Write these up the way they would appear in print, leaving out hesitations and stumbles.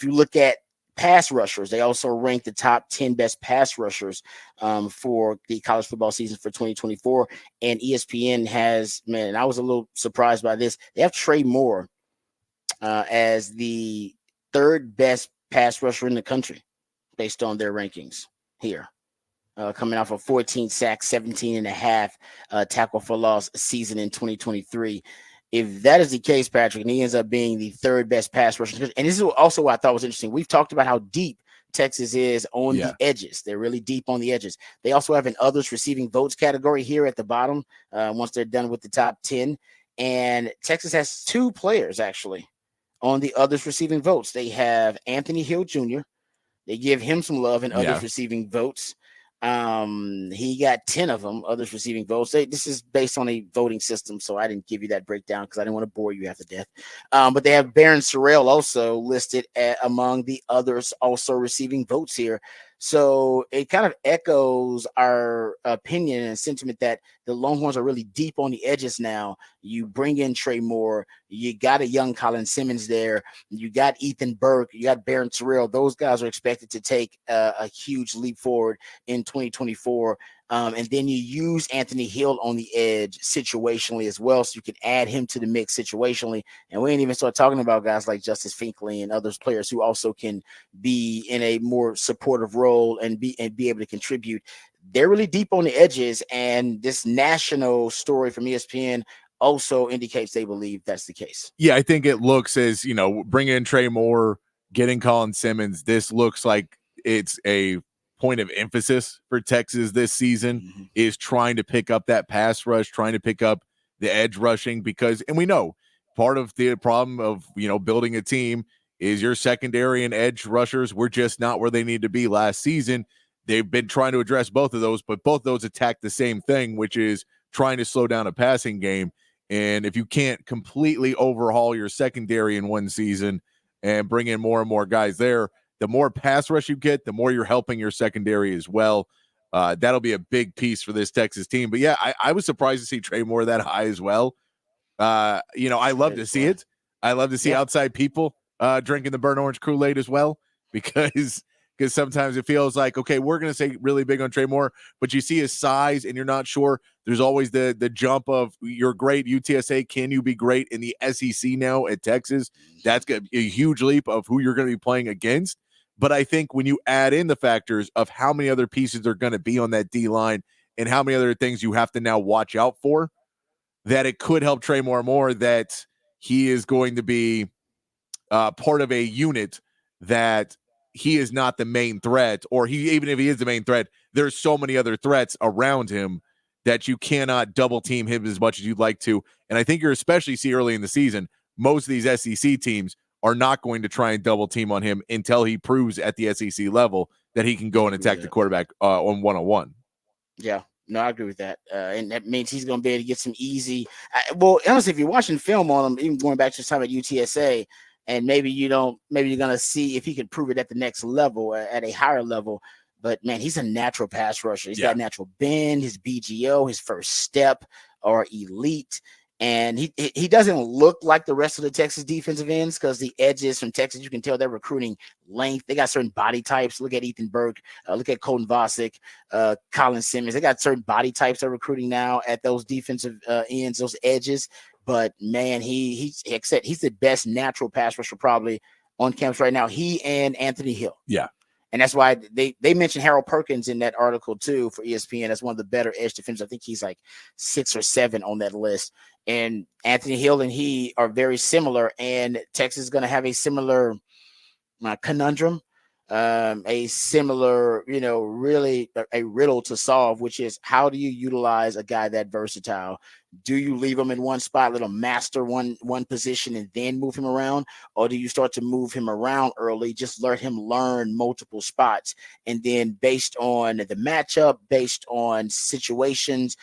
if you look at pass rushers, they also rank the top 10 best pass rushers for the college football season for 2024. And ESPN has, man, and I was a little surprised by this. They have Trey Moore as the third best pass rusher in the country based on their rankings here. Coming off a 14 sacks, 17 and a half tackle for loss season in 2023. If that is the case, Patrick, and he ends up being the third best pass rusher, and this is also what I thought was interesting. We've talked about how deep Texas is on the edges. They're really deep on the edges. They also have an others receiving votes category here at the bottom once they're done with the top 10. And Texas has two players actually on the others receiving votes. They have Anthony Hill Jr. They give him some love in others receiving votes. He got 10 of them, others receiving votes. This is based on a voting system, so I didn't give you that breakdown because I didn't want to bore you half to death. But they have Barron Sorrell also listed among the others also receiving votes here. So it kind of echoes our opinion and sentiment that the Longhorns are really deep on the edges now. You bring in Trey Moore, you got a young Colin Simmons there, you got Ethan Burke, you got Barron Sorrell. Those guys are expected to take a huge leap forward in 2024. And then you use Anthony Hill on the edge situationally as well, so you can add him to the mix situationally. And we ain't even start talking about guys like Justice Finkley and others players who also can be in a more supportive role and be able to contribute. They're really deep on the edges, and this national story from ESPN also indicates they believe that's the case. Yeah, I think it looks as, bringing in Trey Moore, getting Colin Simmons, this looks like it's a point of emphasis for Texas this season is trying to pick up that pass rush, trying to pick up the edge rushing and we know part of the problem of, building a team is your secondary and edge rushers were just not where they need to be last season. They've been trying to address both of those, but both of those attack the same thing, which is trying to slow down a passing game. And if you can't completely overhaul your secondary in one season and bring in more and more guys there, the more pass rush you get, the more you're helping your secondary as well. That'll be a big piece for this Texas team. But yeah, I was surprised to see Trey Moore that high as well. I love to see it. I love to see outside people drinking the burnt orange Kool-Aid as well, because sometimes it feels like, okay, we're going to say really big on Trey Moore, but you see his size and you're not sure. There's always the jump of you're great UTSA. Can you be great in the SEC now at Texas? That's a huge leap of who you're going to be playing against. But I think when you add in the factors of how many other pieces are going to be on that D-line and how many other things you have to now watch out for, that it could help Trey Moore more, that he is going to be part of a unit that he is not the main threat, or even if he is the main threat, there's so many other threats around him that you cannot double team him as much as you'd like to. And I think you're especially see early in the season, most of these SEC teams are not going to try and double team on him until he proves at the SEC level that he can go and attack the quarterback on one-on-one. Yeah. No, I agree with that. And that means he's going to be able to get some easy. Well, honestly, if you're watching film on him, even going back to his time at UTSA, and maybe you're going to see if he can prove it at the next level, at a higher level. But man, he's a natural pass rusher. He's got natural bend, his BGO, his first step are elite. And he doesn't look like the rest of the Texas defensive ends, because the edges from Texas, you can tell they're recruiting length. They got certain body types. Look at Ethan Burke. Look at Colton Vasek, Colin Simmons. They got certain body types they're recruiting now at those defensive ends, those edges. But man, he's the best natural pass rusher probably on campus right now. He and Anthony Hill. Yeah. And that's why they mentioned Harold Perkins in that article too for ESPN. That's one of the better edge defenders. I think he's like 6 or 7 on that list. And Anthony Hill and he are very similar. And Texas is going to have a similar conundrum, a similar, really a riddle to solve, which is how do you utilize a guy that versatile? Do you leave him in one spot, let him master one position and then move him around? Or do you start to move him around early, just let him learn multiple spots? And then based on the matchup, based on situations,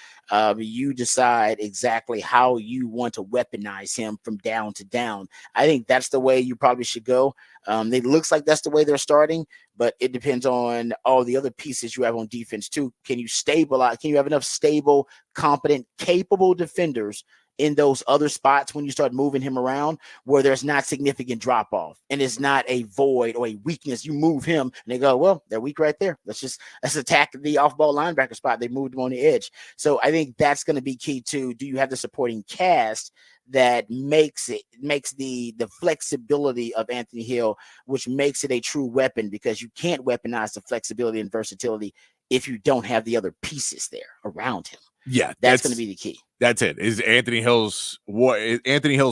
you decide exactly how you want to weaponize him from down to down. I think that's the way you probably should go. It looks like that's the way they're starting, but it depends on all the other pieces you have on defense too. Can you stabilize? Can you have enough stable, competent, capable defenders in those other spots when you start moving him around where there's not significant drop off and it's not a void or a weakness. You move him and they go, well, they're weak right there. Let's attack the off ball linebacker spot. They moved him on the edge. So I think that's going to be key too. Do you have the supporting cast that makes the flexibility of Anthony Hill, which makes it a true weapon, because you can't weaponize the flexibility and versatility if you don't have the other pieces there around him. Yeah, that's going to be the key. That's it. Is Anthony Hill's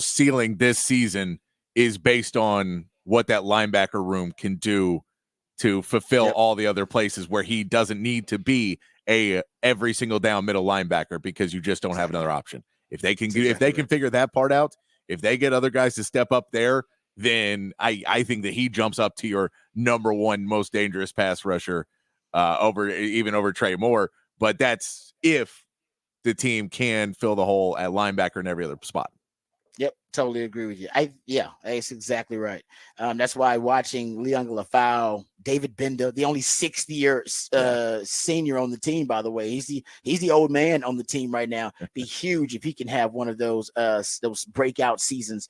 ceiling this season is based on what that linebacker room can do to fulfill all the other places where he doesn't need to be a every single down middle linebacker, because you just don't have another option. If they can figure that part out, if they get other guys to step up there, then I think that he jumps up to your number one most dangerous pass rusher over Trey Moore. But that's if the team can fill the hole at linebacker and every other spot. Yep, totally agree with you. That's exactly right. That's why watching Lianga-Lafau, David Benda, the only 6th-year senior on the team, by the way, he's the old man on the team right now. Be huge if he can have one of those breakout seasons